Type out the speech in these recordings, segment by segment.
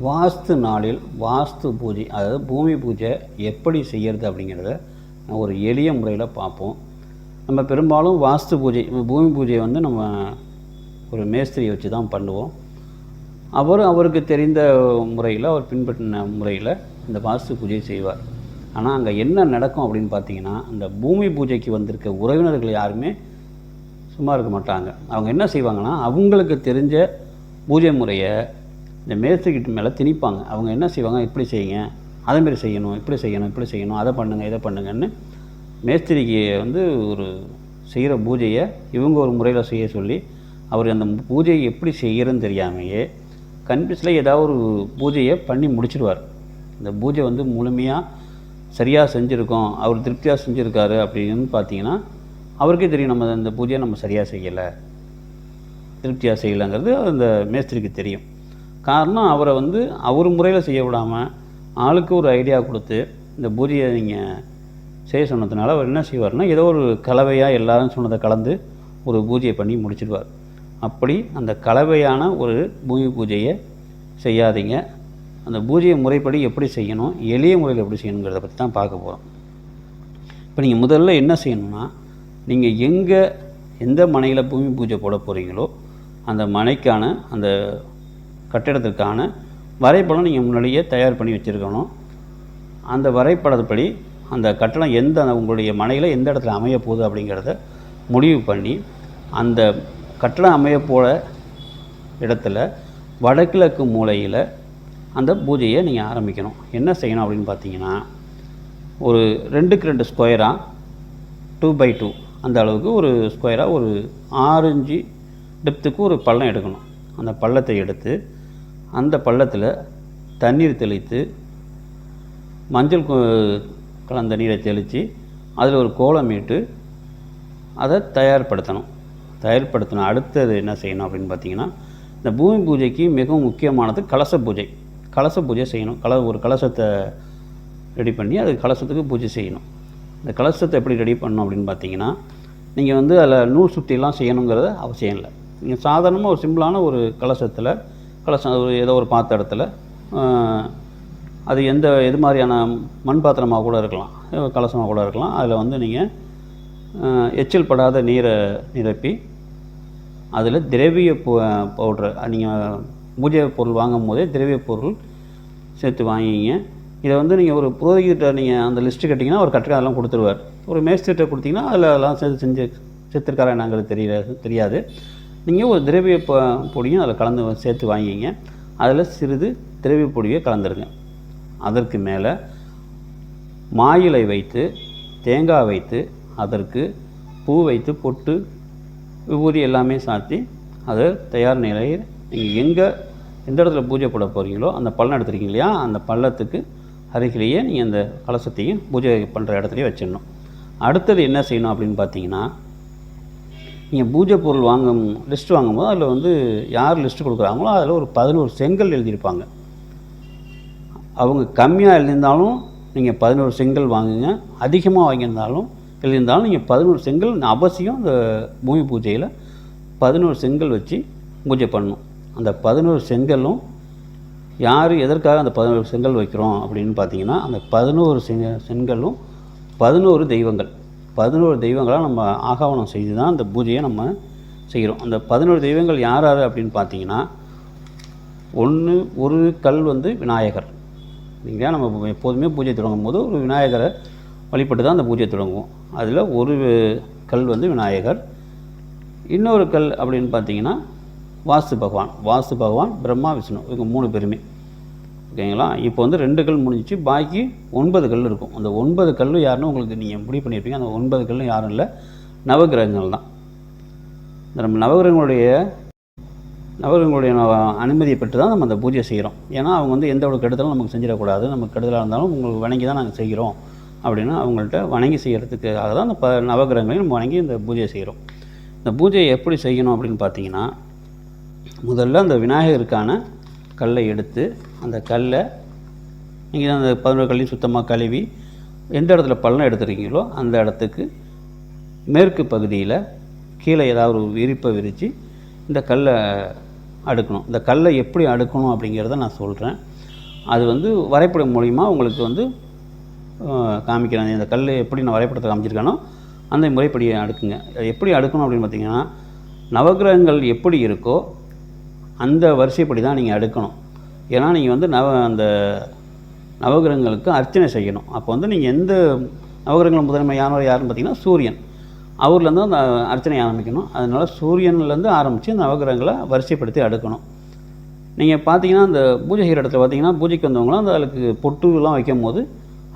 வாஸ்து நாளில் வாஸ்து பூஜை, அதாவது பூமி பூஜை எப்படி செய்கிறது அப்படிங்கிறத ஒரு எளிய முறையில் பார்ப்போம். நம்ம பெரும்பாலும் வாஸ்து பூஜை, பூமி பூஜையை வந்து நம்ம ஒரு மேஸ்திரியை வச்சு தான் பண்ணுவோம். அவருக்கு தெரிந்த முறையில், அவர் பின்பற்றின முறையில் இந்த வாஸ்து பூஜையை செய்வார். ஆனால் அங்கே என்ன நடக்கும் அப்படின்னு பார்த்தீங்கன்னா, அந்த பூமி பூஜைக்கு வந்திருக்க உறவினர்கள் யாருமே சும்மா இருக்க மாட்டாங்க. அவங்க என்ன செய்வாங்கன்னா, அவங்களுக்கு தெரிஞ்ச பூஜை முறையை இந்த மேஸ்திரிக்கிட்ட மேலே திணிப்பாங்க. அவங்க என்ன செய்வாங்க, இப்படி செய்யுங்க, அதேமாரி செய்யணும், இப்படி செய்யணும், இப்படி செய்யணும், அதை பண்ணுங்கள், இதை பண்ணுங்கன்னு மேஸ்திரிக்கு வந்து ஒரு செய்கிற பூஜையை இவங்க ஒரு முறையில் செய்ய சொல்லி, அவர் அந்த பூஜையை எப்படி செய்கிறன்னு தெரியாமையே கன்ஃபியூஸில் ஏதாவது ஒரு பூஜையை பண்ணி முடிச்சிடுவார். இந்த பூஜை வந்து முழுமையாக சரியாக செஞ்சுருக்கோம், அவர் திருப்தியாக செஞ்சுருக்காரு அப்படின்னு பார்த்தீங்கன்னா அவருக்கே தெரியும், நம்ம இந்த பூஜையை நம்ம சரியாக செய்யலை, திருப்தியாக செய்யலைங்கிறது அந்த மேஸ்திரிக்கு தெரியும். காரணம், அவரை வந்து அவர் முறையில் செய்ய விடாமல் ஆளுக்கு ஒரு ஐடியா கொடுத்து இந்த பூஜையை நீங்கள் செய்ய சொன்னதுனால அவர் என்ன செய்வார்னா, ஏதோ ஒரு கலவையாக எல்லாரும் சொன்னதை கலந்து ஒரு பூஜையை பண்ணி முடிச்சிடுவார். அப்படி அந்த கலவையான ஒரு பூமி பூஜையை செய்யாதீங்க. அந்த பூஜையை முறைப்படி எப்படி செய்யணும், எளிய முறையில் எப்படி செய்யணுங்கிறத பற்றி தான் பார்க்க போகிறோம். இப்போ நீங்கள் முதல்ல என்ன செய்யணும்னா, நீங்கள் எந்த மனையில் பூமி பூஜை போட போகிறீங்களோ அந்த மனைக்கான, அந்த கட்டிடத்திற்கான வரைபடம் நீங்கள் முன்னாடியே தயார் பண்ணி வச்சுருக்கணும். அந்த வரைபடப்படி அந்த கட்டடம் உங்களுடைய மனையில் எந்த இடத்துல அமைய போகுது அப்படிங்கிறத முடிவு பண்ணி, அந்த கட்டடம் அமைய போகிற இடத்துல வடகிழக்கு மூலையில் அந்த பூஜையை நீங்கள் ஆரம்பிக்கணும். என்ன செய்யணும் அப்படின்னு பார்த்தீங்கன்னா, ஒரு 2x2 ஸ்கொயராக 2x2 அந்த அளவுக்கு ஒரு ஸ்கொயராக ஒரு 6 இன்ச்சு டெப்த்துக்கு ஒரு பள்ளம் எடுக்கணும். அந்த பள்ளத்தை எடுத்து அந்த பள்ளத்தில் தண்ணீர் தெளித்து, மஞ்சள் கலந்த நீரை தெளித்து அதில் ஒரு கோலமிட்டு அதை தயார்படுத்தணும். அடுத்தது என்ன செய்யணும் அப்படின்னு பார்த்தீங்கன்னா, இந்த பூமி பூஜைக்கு மிகவும் முக்கியமானது கலச பூஜை. கலச பூஜை செய்யணும். ஒரு கலசத்தை ரெடி பண்ணி அது கலசத்துக்கு பூஜை செய்யணும். இந்த கலசத்தை எப்படி ரெடி பண்ணணும் அப்படின்னு பார்த்தீங்கன்னா, நீங்கள் வந்து அதில் நூல் சுற்றிலாம் செய்யணுங்கிறது அவசியம் இல்லை. நீங்கள் சாதாரணமாக ஒரு சிம்பிளான ஒரு கலசம் ஏதோ ஒரு பாத்திரத்தில், அது எது மாதிரியான மண் பாத்திரமாக கூட இருக்கலாம், கலசமாக கூட இருக்கலாம். அதில் வந்து நீங்கள் எச்சில் படாத நீரை நிரப்பி அதில் திரவிய பவுட்ரு, நீங்கள் பூஜை பொருள் வாங்கும் போதே திரவிய பொருள் சேர்த்து வாங்கிங்க. இதை வந்து நீங்கள் ஒரு புரோகிட்ட நீங்கள் அந்த லிஸ்ட்டு கட்டிங்கன்னா ஒரு கட்டுரை அதெல்லாம் கொடுத்துருவார். ஒரு மேஸ்திரிட்ட கொடுத்தீங்கன்னா அதில் அதெல்லாம் சேர்த்துருக்காரா என்னங்கிறது தெரியாது. நீங்கள் ஒரு திரவிய பொடியும் அதில் கலந்து சேர்த்து வாங்கிங்க. அதில் சிறிது திரவிய பொடியை கலந்துருங்க. அதற்கு மேலே மாயிலை வைத்து, தேங்காய் வைத்து, அதற்கு பூ வைத்து, பொட்டு, விபூதி எல்லாமே சாத்தி அதை தயார் நிலையில் நீங்கள் எந்த இடத்துல பூஜை போட போகிறீங்களோ அந்த பள்ளம் எடுத்துருக்கீங்க இல்லையா, அந்த பள்ளத்துக்கு அருகிலேயே நீங்கள் அந்த கலசத்தையும் பூஜை பண்ணுற இடத்துலையே வச்சிடணும். அடுத்தது என்ன செய்யணும் அப்படின்னு பார்த்தீங்கன்னா, நீங்கள் பூஜை பொருள் லிஸ்ட் வாங்கும்போது அதில் வந்து யார் லிஸ்ட்டு கொடுக்குறாங்களோ அதில் ஒரு 11 செங்கல் எழுதியிருப்பாங்க. அவங்க கம்மியாக எழுதியிருந்தாலும் நீங்கள் 11 செங்கல் வாங்குங்க, அதிகமாக வாங்கியிருந்தாலும் நீங்கள் 11 செங்கல் அவசியம். அந்த பூமி பூஜையில் 11 செங்கல் வச்சு பூஜை பண்ணணும். அந்த 11 செங்கலும் யார் எதற்காக அந்த 11 செங்கல் வைக்கிறோம் அப்படின்னு பார்த்தீங்கன்னா, அந்த 11 செங்கலும் 11 தெய்வங்கள். 11 தெய்வங்களாக நம்ம ஆகாவனம் செய்து தான் அந்த பூஜையை நம்ம செய்கிறோம். அந்த 11 தெய்வங்கள் யார் அப்படின்னு பார்த்தீங்கன்னா, ஒரு கல் வந்து விநாயகர். நீங்கள் நம்ம எப்போதுமே பூஜை தொடங்கும் போது ஒரு விநாயகரை வழிபட்டு தான் அந்த பூஜையை தொடங்குவோம். அதில் ஒரு கல் வந்து விநாயகர். இன்னொரு கல் அப்படின்னு பார்த்தீங்கன்னா வாஸ்து பகவான், பிரம்மா, விஷ்ணு, இவங்க 3 பேருமே. ஓகேங்களா? இப்போ வந்து 2 கல் முடிஞ்சிச்சு, பாக்கி 9 கல் இருக்கும். அந்த 9 கல்லும் யாருன்னு உங்களுக்கு நீங்கள் முடிவு பண்ணியிருப்பீங்க. அந்த 9 கல்லும் யாரும் இல்லை, நவகிரகங்கள் தான். இந்த நம்ம நவகிரகங்களுடைய அனுமதியை பெற்று தான் நம்ம அந்த பூஜையை செய்கிறோம். ஏன்னா அவங்க வந்து எந்த ஒரு கெடுதலும் நமக்கு செஞ்சிடக்கூடாது, நமக்கு கெடுதலாக இருந்தாலும் உங்களுக்கு வணங்கி தான் நாங்கள் செய்கிறோம் அப்படின்னு அவங்கள்ட்ட வணங்கி செய்கிறதுக்காக தான் அந்த நவகிரகங்களையும் நம்ம வணங்கி இந்த பூஜையை செய்கிறோம். இந்த பூஜையை எப்படி செய்யணும் அப்படின்னு பார்த்தீங்கன்னா, முதல்ல அந்த விநாயகருக்கான கல்லை எடுத்து, அந்த கல்லை நீங்கள் அந்த 11 கல்லையும் சுத்தமாக கழுவி எந்த இடத்துல பள்ளம் எடுத்துருக்கீங்களோ அந்த இடத்துக்கு மேற்கு பகுதியில் கீழே ஏதாவது ஒரு விரிப்பை விரித்து இந்த கல்லை அடுக்கணும். இந்த கல்லை எப்படி அடுக்கணும் அப்படிங்கிறத நான் சொல்கிறேன். அது வந்து வரைபடம் மூலிமா உங்களுக்கு வந்து காமிக்கிறேன். இந்த கல் எப்படி நான் வரைபடத்தை காமிச்சிருக்கேனோ அந்த முறைப்படி அடுக்குங்க. எப்படி அடுக்கணும் அப்படின்னு பார்த்தீங்கன்னா, நவகிரகங்கள் எப்படி இருக்கோ அந்த வரிசைப்படி தான் நீங்கள் அடுக்கணும். ஏன்னா நீங்கள் வந்து அந்த நவகிரகங்களுக்கு அர்ச்சனை செய்யணும். அப்போ வந்து நீங்கள் எந்த நவகிரகங்கள் முதன்மையானவர் யாருன்னு பார்த்தீங்கன்னா சூரியன். அவர்லேருந்து அந்த அர்ச்சனை ஆரம்பிக்கணும். அதனால் சூரியன்லேருந்து ஆரம்பித்து அந்த நவகிரகங்களை வரிசைப்படுத்தி அடுக்கணும். நீங்கள் பார்த்தீங்கன்னா அந்த பூஜை செய்கிற இடத்துல பார்த்தீங்கன்னா பூஜைக்கு வந்தவங்களாம் அந்த அதுக்கு பொட்டுலாம் வைக்கும் போது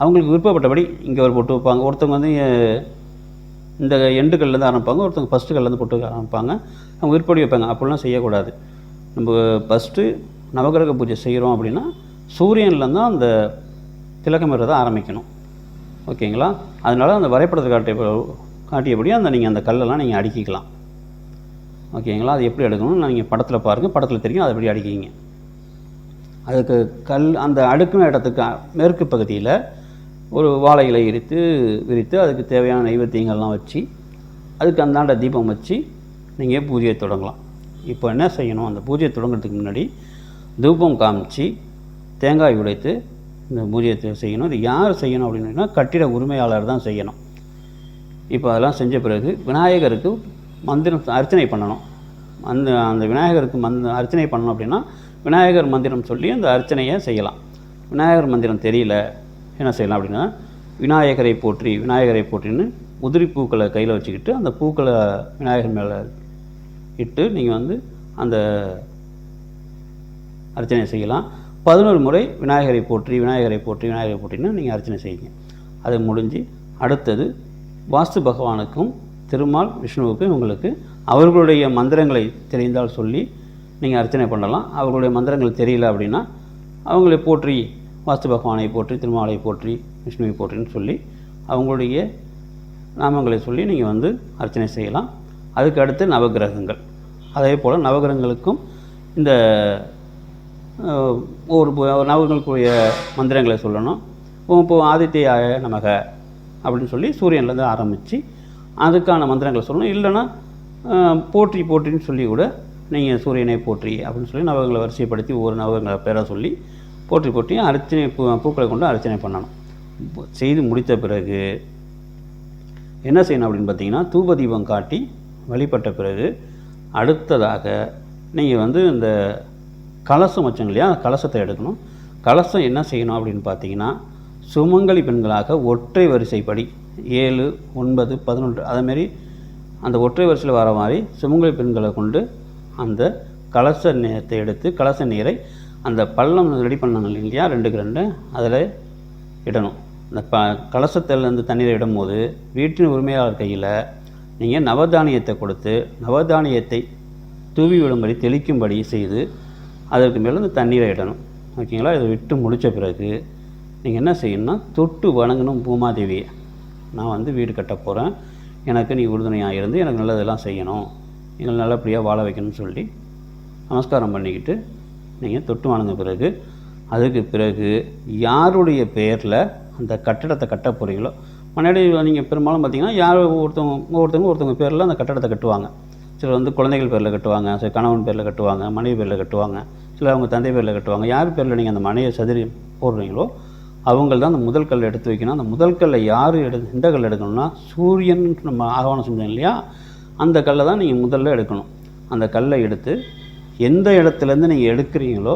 அவங்களுக்கு விருப்பப்பட்டபடி இங்கே ஒரு பொட்டு வைப்பாங்க. ஒருத்தவங்க வந்து இந்த எண்டு கல்லேருந்து ஆரம்பிப்பாங்க, ஒருத்தவங்க ஃபஸ்ட்டு கல்லேருந்து பொட்டு ஆரம்பிப்பாங்க. அவங்க விருப்பப்படி வைப்பாங்க. அப்படிலாம் செய்யக்கூடாது. நம்ம ஃபஸ்ட்டு நவகிரக பூஜை செய்கிறோம் அப்படின்னா சூரியன்லேருந்து தான் அந்த திலக்கமிடுறதை ஆரம்பிக்கணும். ஓகேங்களா? அதனால் அந்த வரைபடத்தை காட்டியபடி நீங்கள் அந்த கல்லெல்லாம் நீங்கள் அடுக்கிக்கலாம். ஓகேங்களா? அது எப்படி அடுக்கணும்னு நீங்கள் படத்தில் பாருங்கள், படத்தில் தெரியும், அதை எப்படி அடுக்கிங்க. அதுக்கு அந்த அடுக்கின இடத்துக்கு மேற்கு பகுதியில் ஒரு வாழை இலை விரித்து அதுக்கு தேவையான நைவேத்தியங்கள்லாம் வச்சு அதுக்கு அந்தாண்ட தீபம் வச்சு நீங்கள் பூஜையை தொடங்கலாம். இப்போ என்ன செய்யணும், அந்த பூஜையை தொடங்குறதுக்கு முன்னாடி தூபம் காமிச்சு தேங்காய் உடைத்து இந்த பூஜையை செய்யணும். இது யார் செய்யணும் அப்படின்னா கட்டிட உரிமையாளர் தான் செய்யணும். இப்போ அதெல்லாம் செஞ்ச பிறகு விநாயகருக்கு மந்திரம் அர்ச்சனை பண்ணணும். அந்த விநாயகருக்கு அர்ச்சனை பண்ணணும் அப்படின்னா விநாயகர் மந்திரம் சொல்லி அந்த அர்ச்சனையை செய்யலாம். விநாயகர் மந்திரம் தெரியல என்ன செய்யலாம் அப்படின்னா, விநாயகரை போற்றின்னு உதிரி பூக்களை கையில் வச்சுக்கிட்டு அந்த பூக்களை விநாயகர் மேலே இட்டு நீங்கள் வந்து அந்த அர்ச்சனை செய்யலாம். 11 முறை விநாயகரை போற்றின்னு நீங்கள் அர்ச்சனை செய்யுங்க. அது முடிஞ்சு அடுத்தது வாஸ்து பகவானுக்கும் திருமால் விஷ்ணுவுக்கும் உங்களுக்கு அவர்களுடைய மந்திரங்களை தெரிந்தால் சொல்லி நீங்கள் அர்ச்சனை பண்ணலாம். அவர்களுடைய மந்திரங்கள் தெரியல அப்படின்னா அவங்களை போற்றி, வாஸ்து பகவானை போற்றி, திருமாலை போற்றி, விஷ்ணுவை போற்றின்னு சொல்லி அவங்களுடைய நாமங்களை சொல்லி நீங்கள் வந்து அர்ச்சனை செய்யலாம். அதுக்கு அடுத்து நவகிரகங்கள். அதே போல் நவகிரகங்களுக்கும் இந்த ஒரு நவகிரகங்களுக்குரிய மந்திரங்களை சொல்லணும். இப்போ ஆதித்யாய நமக அப்படின்னு சொல்லி சூரியன்லேருந்து ஆரம்பித்து அதுக்கான மந்திரங்களை சொல்லணும். இல்லைன்னா போற்றின்னு சொல்லி கூட நீங்கள் சூரியனை போற்றி அப்படின்னு சொல்லி நவகிரகங்களை வரிசைப்படுத்தி ஒவ்வொரு நவகிரகங்களை பேரை சொல்லி போற்றி அர்ச்சனை பூக்களை கொண்டு அர்ச்சனை பண்ணணும். செய்து முடித்த பிறகு என்ன செய்யணும் அப்படின்னு பார்த்தீங்கன்னா, தூப தீபம் காட்டி வழிபட்ட பிறகு அடுத்ததாக நீங்கள் வந்து இந்த கலசம் வச்சோங்க இல்லையா, கலசத்தை எடுக்கணும். கலசம் என்ன செய்யணும் அப்படின்னு பார்த்தீங்கன்னா, சுமங்கலி பெண்களாக ஒற்றை வரிசைப்படி 7, 9, 11 அதேமாரி அந்த ஒற்றை வரிசையில் வர மாதிரி சுமங்கலி பெண்களை கொண்டு அந்த கலச நீரத்தை எடுத்து கலச நீரை அந்த பள்ளம் ரெடி பண்ணாங்க இல்லையா 2க்கு 2 அதில் இடணும். அந்த கலசத்திலேருந்து தண்ணீரை இடும்போது வீட்டின் உரிமையாளர் கையில் நீங்கள் நவதானியத்தை கொடுத்து நவதானியத்தை தூவி விடும்படி தெளிக்கும்படி செய்து அதற்கு மேலே இந்த தண்ணீரை இடணும். ஓகேங்களா? இதை விட்டு முடித்த பிறகு நீங்கள் என்ன செய்யணும்னா தொட்டு வணங்கணும் பூமாதேவியை. நான் வந்து வீடு கட்ட போகிறேன், எனக்கு நீ உறுதுணையாக இருந்து எனக்கு நல்லதெல்லாம் செய்யணும், எங்களை நல்லபடியாக வாழ வைக்கணும்னு சொல்லி நமஸ்காரம் பண்ணிக்கிட்டு நீங்கள் தொட்டு வணங்க பிறகு அதுக்கு பிறகு யாருடைய பெயரில் அந்த கட்டடத்தை கட்ட போகிறீங்களோ, முன்னாடி நீங்கள் பெரும்பாலும் பார்த்தீங்கன்னா யார் ஒருத்தவங்க பேரில் அந்த கட்டடத்தை கட்டுவாங்க. சிலர் வந்து குழந்தைகள் பேரில் கட்டுவாங்க, சில கணவன் பேரில் கட்டுவாங்க, மனைவி பேரில் கட்டுவாங்க, சிலர் அவங்க தந்தை பேரில் கட்டுவாங்க. யார் பேரில் நீங்கள் அந்த மனையை சதுரி போடுறீங்களோ அவங்க தான் அந்த முதல் கல் எடுத்து வைக்கணும். அந்த முதல் கல்லை யார் எந்த கல் எடுக்கணும்னா சூரியன் நம்ம ஆகவானம் செஞ்சோம் இல்லையா, அந்த கல்லை தான் நீங்கள் முதல்ல எடுக்கணும். அந்த கல்லை எடுத்து எந்த இடத்துலேருந்து நீங்கள் எடுக்கிறீங்களோ,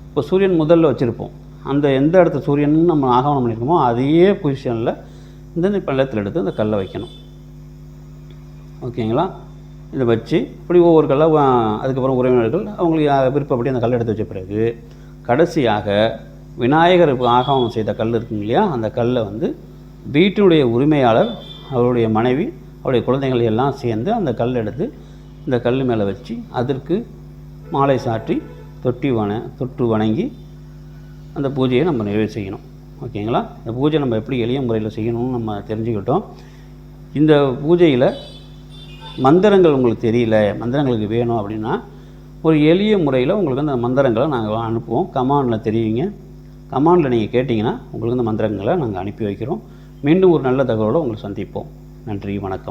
இப்போ சூரியன் முதல்ல வச்சுருப்போம், அந்த எந்த இடத்துல சூரியன் நம்ம ஆகவானம் பண்ணியிருக்கோமோ அதே பொசிஷனில் இந்த பள்ளத்தில் எடுத்து அந்த கல்லை வைக்கணும். ஓகேங்களா? இதை வச்சு இப்படி ஒவ்வொரு கல்லாக அதுக்கப்புறம் உறவினர்கள் அவங்களுக்கு விருப்பப்படி அந்த கல்லை எடுத்து வச்ச பிறகு கடைசியாக விநாயகர் ஆகமம் செய்த கல் இருக்குங்க இல்லையா, அந்த கல்லை வந்து வீட்டினுடைய உரிமையாளர் அவருடைய மனைவி அவருடைய குழந்தைகள் எல்லாம் சேர்ந்து அந்த கல் எடுத்து இந்த கல் மேலே வச்சு அதற்கு மாலை சாற்றி தொட்டு வணங்கி அந்த பூஜையை நம்ம நிறைவு செய்யணும். ஓகேங்களா? இந்த பூஜை நம்ம எப்படி எளிய முறையில் செய்யணும்னு நம்ம தெரிஞ்சுக்கிட்டோம். இந்த பூஜையில் மந்திரங்கள் உங்களுக்கு தெரியல, மந்திரங்களுக்கு வேணும் அப்படின்னா ஒரு எளிய முறையில் உங்களுக்கு அந்த மந்திரங்களை நாங்கள் அனுப்புவோம். கமாண்டில் தெரிவிங்க. கமாண்டில் நீங்கள் கேட்டிங்கன்னா உங்களுக்கு அந்த மந்திரங்களை நாங்கள் அனுப்பி வைக்கிறோம். மீண்டும் ஒரு நல்ல தகவலோடு உங்களை சந்திப்போம். நன்றி, வணக்கம்.